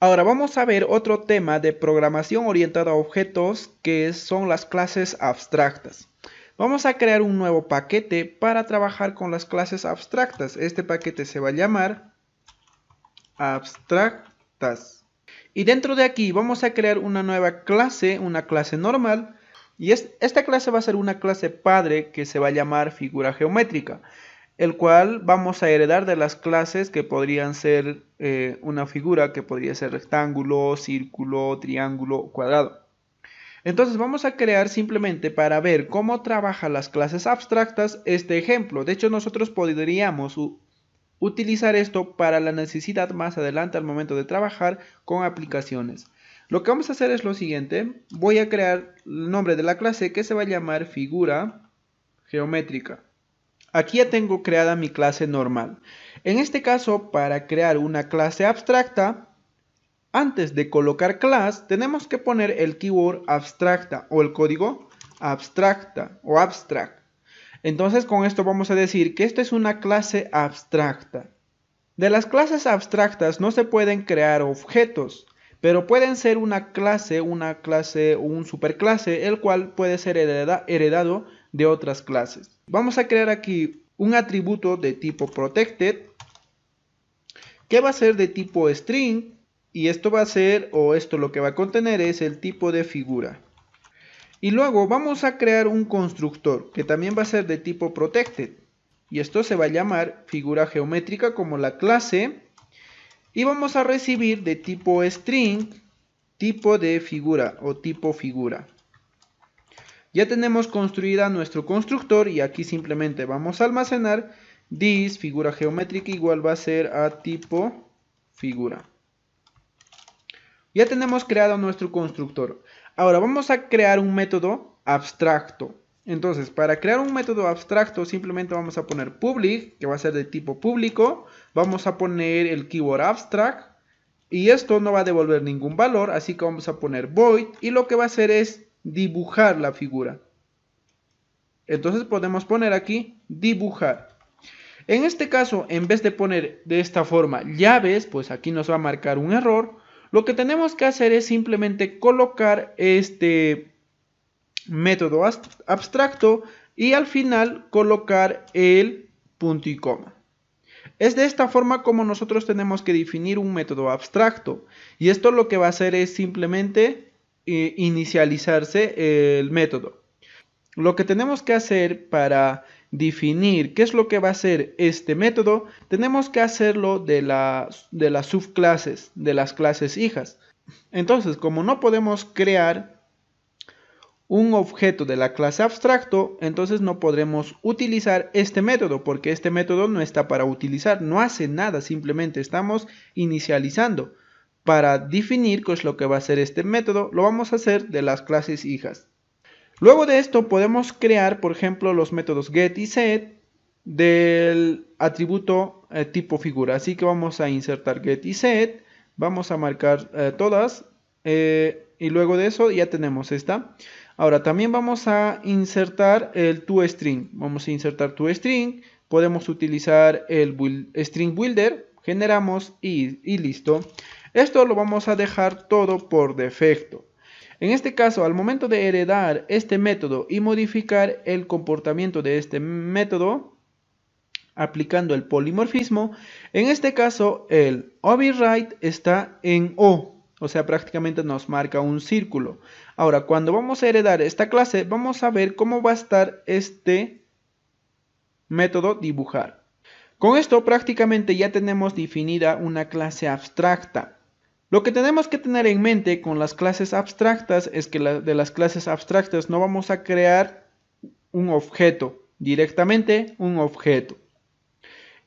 Ahora vamos a ver otro tema de programación orientada a objetos que son las clases abstractas. Vamos a crear un nuevo paquete para trabajar con las clases abstractas. Este paquete se va a llamar abstractas. Y dentro de aquí vamos a crear una nueva clase, una clase normal. Y esta clase va a ser una clase padre que se va a llamar figura geométrica, el cual vamos a heredar de las clases que podrían ser una figura que podría ser rectángulo, círculo, triángulo, cuadrado. Entonces vamos a crear simplemente para ver cómo trabajan las clases abstractas este ejemplo. De hecho nosotros podríamos utilizar esto para la necesidad más adelante al momento de trabajar con aplicaciones. Lo que vamos a hacer es lo siguiente. Voy a crear el nombre de la clase que se va a llamar figura geométrica. Aquí ya tengo creada mi clase normal. En este caso, para crear una clase abstracta, antes de colocar class, tenemos que poner el keyword abstracta o el código abstracta o abstract. Entonces con esto vamos a decir que esta es una clase abstracta. De las clases abstractas no se pueden crear objetos, pero pueden ser una clase o un superclase, el cual puede ser heredado de otras clases. Vamos a crear aquí un atributo de tipo protected, que va a ser de tipo string, y esto va a ser, o esto lo que va a contener es el tipo de figura. Y luego vamos a crear un constructor que también va a ser de tipo protected. Y esto se va a llamar figura geométrica como la clase. Y vamos a recibir de tipo string, tipo de figura o tipo figura. Ya tenemos construida nuestro constructor y aquí simplemente vamos a almacenar this figura geométrica igual va a ser a tipo figura. Ya tenemos creado nuestro constructor. Ahora vamos a crear un método abstracto. Entonces, para crear un método abstracto, simplemente vamos a poner public, que va a ser de tipo público. Vamos a poner el keyword abstract. Y esto no va a devolver ningún valor, así que vamos a poner void. Y lo que va a hacer es dibujar la figura. Entonces podemos poner aquí dibujar. En este caso, en vez de poner de esta forma llaves, pues aquí nos va a marcar un error. Lo que tenemos que hacer es simplemente colocar este método abstracto y al final colocar el punto y coma. Es de esta forma como nosotros tenemos que definir un método abstracto. Y esto lo que va a hacer es simplemente inicializarse el método. Lo que tenemos que hacer para definir qué es lo que va a hacer este método, tenemos que hacerlo de las subclases, de las clases hijas. Entonces, como no podemos crear un objeto de la clase abstracto, entonces no podremos utilizar este método, porque este método no está para utilizar, no hace nada, simplemente estamos inicializando. Para definir qué es lo que va a hacer este método, lo vamos a hacer de las clases hijas. Luego de esto podemos crear, por ejemplo, los métodos get y set del atributo tipo figura. Así que vamos a insertar get y set, vamos a marcar todas y luego de eso ya tenemos esta. Ahora también vamos a insertar el toString. Vamos a insertar toString, podemos utilizar el string builder, generamos y listo. Esto lo vamos a dejar todo por defecto. En este caso, al momento de heredar este método y modificar el comportamiento de este método, aplicando el polimorfismo, en este caso el override está en O sea, prácticamente nos marca un círculo. Ahora, cuando vamos a heredar esta clase, vamos a ver cómo va a estar este método dibujar. Con esto prácticamente ya tenemos definida una clase abstracta. Lo que tenemos que tener en mente con las clases abstractas es que de las clases abstractas no vamos a crear un objeto, directamente un objeto.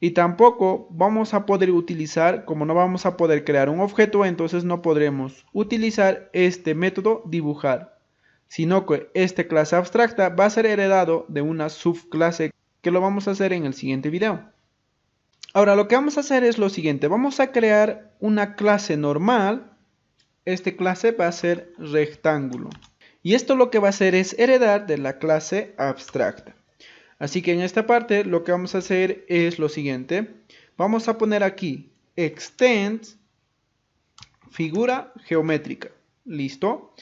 Y tampoco vamos a poder utilizar, como no vamos a poder crear un objeto, entonces no podremos utilizar este método dibujar, sino que esta clase abstracta va a ser heredado de una subclase que lo vamos a hacer en el siguiente video. Ahora lo que vamos a hacer es lo siguiente, vamos a crear una clase normal, esta clase va a ser rectángulo. Y esto lo que va a hacer es heredar de la clase abstracta. Así que en esta parte lo que vamos a hacer es lo siguiente, vamos a poner aquí extend figura geométrica. ¿Listo?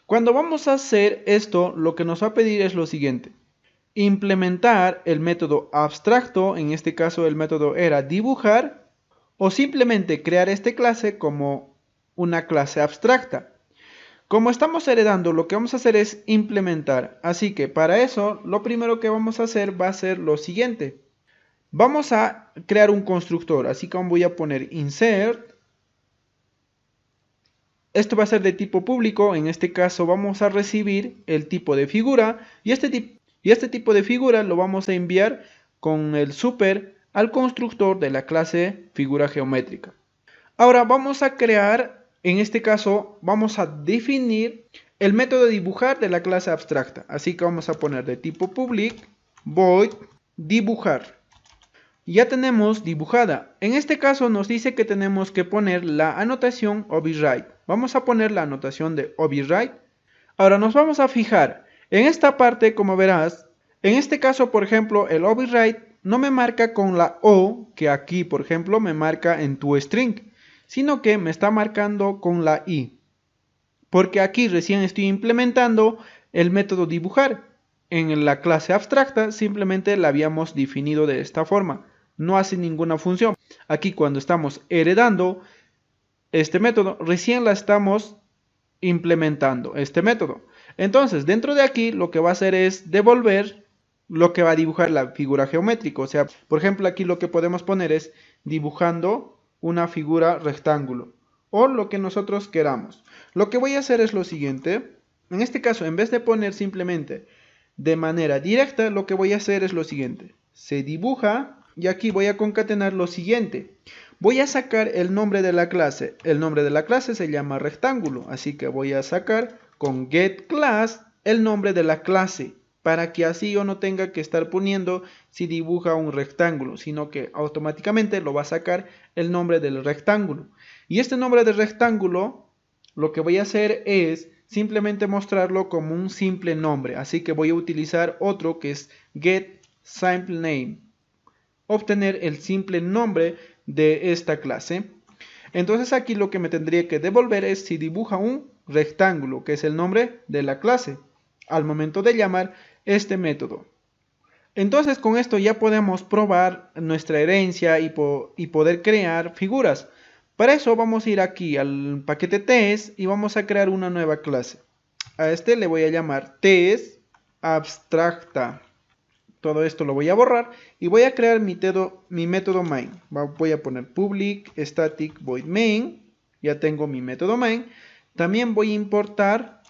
Cuando vamos a hacer esto, lo que nos va a pedir es lo siguiente. Implementar el método abstracto, en este caso el método era dibujar, o simplemente crear esta clase como una clase abstracta. Como estamos heredando, lo que vamos a hacer es implementar. Así que para eso, lo primero que vamos a hacer va a ser lo siguiente. Vamos a crear un constructor, así que voy a poner insert. Esto va a ser de tipo público, en este caso vamos a recibir el tipo de figura y este tipo de figura lo vamos a enviar con el super al constructor de la clase figura geométrica. Ahora vamos a crear, en este caso vamos a definir el método de dibujar de la clase abstracta. Así que vamos a poner de tipo public void dibujar. Ya tenemos dibujada. En este caso nos dice que tenemos que poner la anotación override. Vamos a poner la anotación de override. Ahora nos vamos a fijar en esta parte, como verás. En este caso, por ejemplo, el override no me marca con la O, que aquí, por ejemplo, me marca en toString, sino que me está marcando con la I. Porque aquí recién estoy implementando el método dibujar. En la clase abstracta simplemente la habíamos definido de esta forma. No hace ninguna función. Aquí cuando estamos heredando este método, recién la estamos implementando, este método. Entonces, dentro de aquí lo que va a hacer es devolver lo que va a dibujar la figura geométrica. O sea, por ejemplo, aquí lo que podemos poner es dibujando una figura rectángulo o lo que nosotros queramos. Lo que voy a hacer es lo siguiente. En este caso, en vez de poner simplemente de manera directa, lo que voy a hacer es lo siguiente. Se dibuja. Y aquí voy a concatenar lo siguiente. Voy a sacar el nombre de la clase. El nombre de la clase se llama rectángulo. Así que voy a sacar con getClass el nombre de la clase. Para que así yo no tenga que estar poniendo si dibuja un rectángulo. Sino que automáticamente lo va a sacar el nombre del rectángulo. Y este nombre del rectángulo, lo que voy a hacer es simplemente mostrarlo como un simple nombre. Así que voy a utilizar otro que es getSimpleName. Obtener el simple nombre de esta clase. Entonces aquí lo que me tendría que devolver es si dibuja un rectángulo, que es el nombre de la clase, al momento de llamar este método. Entonces con esto ya podemos probar nuestra herencia y poder crear figuras. Para eso vamos a ir aquí al paquete test y vamos a crear una nueva clase. A este le voy a llamar test abstracta. Todo esto lo voy a borrar y voy a crear mi método main. Voy a poner public static void main. Ya tengo mi método main. También voy a importar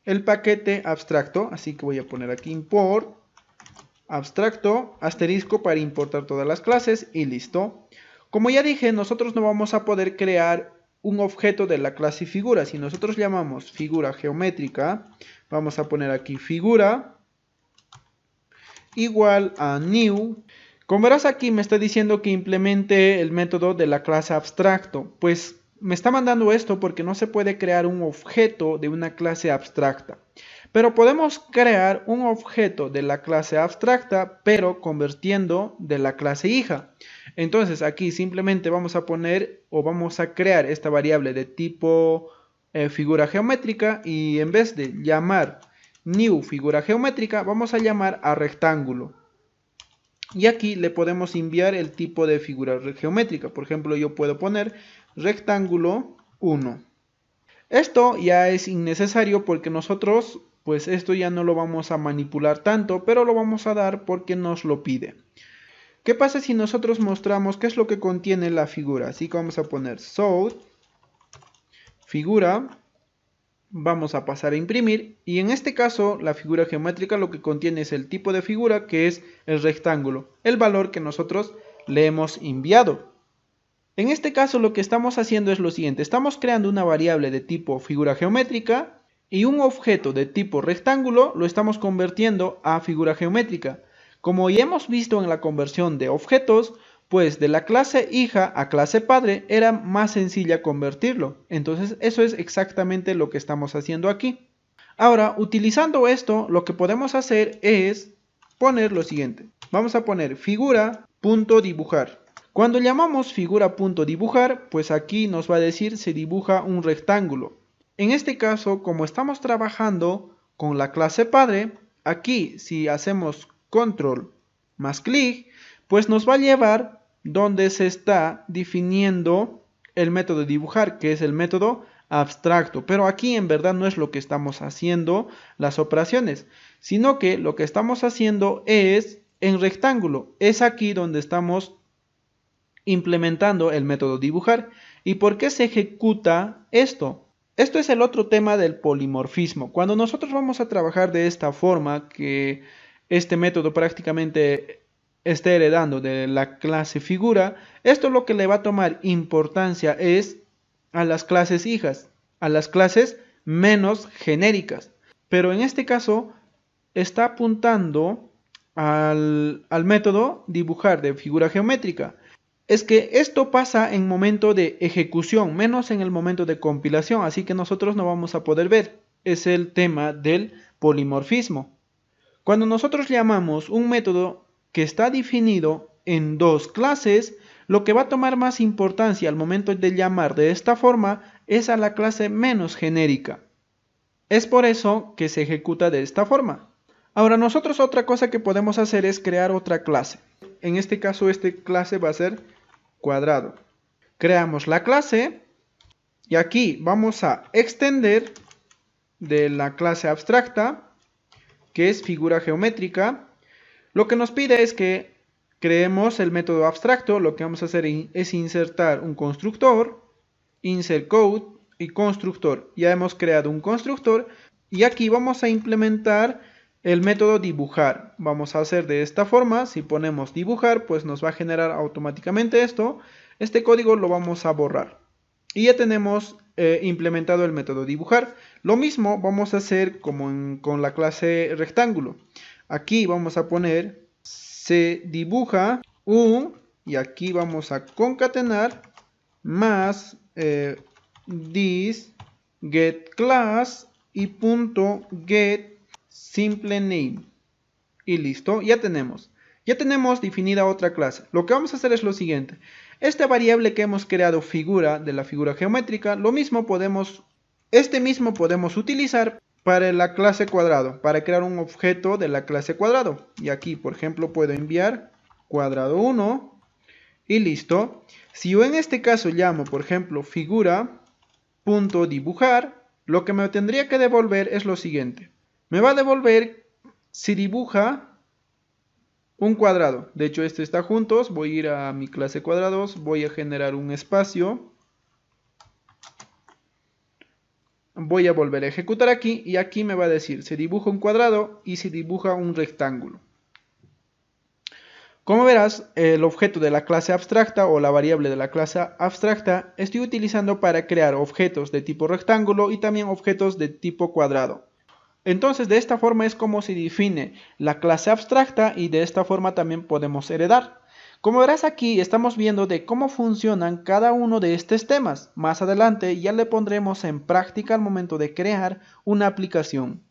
el paquete abstracto. Así que voy a poner aquí import abstracto asterisco para importar todas las clases y listo. Como ya dije, nosotros no vamos a poder crear un objeto de la clase figura. Si nosotros llamamos figura geométrica, vamos a poner aquí figura igual a new. Como verás aquí me está diciendo que implemente el método de la clase abstracto. Pues me está mandando esto porque no se puede crear un objeto de una clase abstracta. Pero podemos crear un objeto de la clase abstracta, pero convirtiendo de la clase hija. Entonces aquí simplemente vamos a poner o vamos a crear esta variable de tipo figura geométrica y en vez de llamar new figura geométrica, vamos a llamar a rectángulo. Y aquí le podemos enviar el tipo de figura geométrica. Por ejemplo, yo puedo poner rectángulo 1. Esto ya es innecesario porque nosotros, pues esto ya no lo vamos a manipular tanto, pero lo vamos a dar porque nos lo pide. ¿Qué pasa si nosotros mostramos qué es lo que contiene la figura? Así que vamos a poner show figura. Vamos a pasar a imprimir y en este caso la figura geométrica lo que contiene es el tipo de figura que es el rectángulo, el valor que nosotros le hemos enviado. En este caso lo que estamos haciendo es lo siguiente, estamos creando una variable de tipo figura geométrica y un objeto de tipo rectángulo lo estamos convirtiendo a figura geométrica. Como ya hemos visto en la conversión de objetos, pues de la clase hija a clase padre era más sencilla convertirlo. Entonces eso es exactamente lo que estamos haciendo aquí. Ahora, utilizando esto, lo que podemos hacer es poner lo siguiente. Vamos a poner figura.dibujar. Cuando llamamos figura.dibujar, pues aquí nos va a decir se dibuja un rectángulo. En este caso, como estamos trabajando con la clase padre, aquí si hacemos control más clic, pues nos va a llevar donde se está definiendo el método de dibujar, que es el método abstracto. Pero aquí en verdad no es lo que estamos haciendo las operaciones, sino que lo que estamos haciendo es en rectángulo. Es aquí donde estamos implementando el método dibujar. ¿Y por qué se ejecuta esto? Esto es el otro tema del polimorfismo. Cuando nosotros vamos a trabajar de esta forma, que este método prácticamente está heredando de la clase figura, esto lo que le va a tomar importancia es a las clases hijas, a las clases menos genéricas. Pero en este caso está apuntando al método dibujar de figura geométrica. Es que esto pasa en momento de ejecución, menos en el momento de compilación, así que nosotros no vamos a poder ver. Es el tema del polimorfismo. Cuando nosotros llamamos un método que está definido en dos clases, lo que va a tomar más importancia al momento de llamar de esta forma es a la clase menos genérica. Es por eso que se ejecuta de esta forma. Ahora nosotros otra cosa que podemos hacer es crear otra clase. En este caso esta clase va a ser cuadrado. Creamos la clase y aquí vamos a extender de la clase abstracta, que es figura geométrica. Lo que nos pide es que creemos el método abstracto. Lo que vamos a hacer es insertar un constructor, insert code y constructor. Ya hemos creado un constructor y aquí vamos a implementar el método dibujar. Vamos a hacer de esta forma. Si ponemos dibujar, pues nos va a generar automáticamente esto. Este código lo vamos a borrar. Y ya tenemos implementado el método dibujar. Lo mismo vamos a hacer como con la clase rectángulo. Aquí vamos a poner se dibuja un, y aquí vamos a concatenar más this get class y punto get simple name. Y listo, ya tenemos definida otra clase. Lo que vamos a hacer es lo siguiente. Esta variable que hemos creado figura de la figura geométrica, este mismo podemos utilizar para la clase cuadrado, para crear un objeto de la clase cuadrado. Y aquí, por ejemplo, puedo enviar cuadrado 1 y listo. Si yo en este caso llamo, por ejemplo, figura.dibujar, lo que me tendría que devolver es lo siguiente. Me va a devolver si dibuja un cuadrado. De hecho, este está juntos. Voy a ir a mi clase cuadrados. Voy a generar un espacio. Voy a volver a ejecutar aquí. Y aquí me va a decir si dibuja un cuadrado y si dibuja un rectángulo. Como verás, el objeto de la clase abstracta o la variable de la clase abstracta estoy utilizando para crear objetos de tipo rectángulo y también objetos de tipo cuadrado. Entonces de esta forma es como se define la clase abstracta y de esta forma también podemos heredar. Como verás aquí estamos viendo de cómo funcionan cada uno de estos temas. Más adelante ya le pondremos en práctica al momento de crear una aplicación.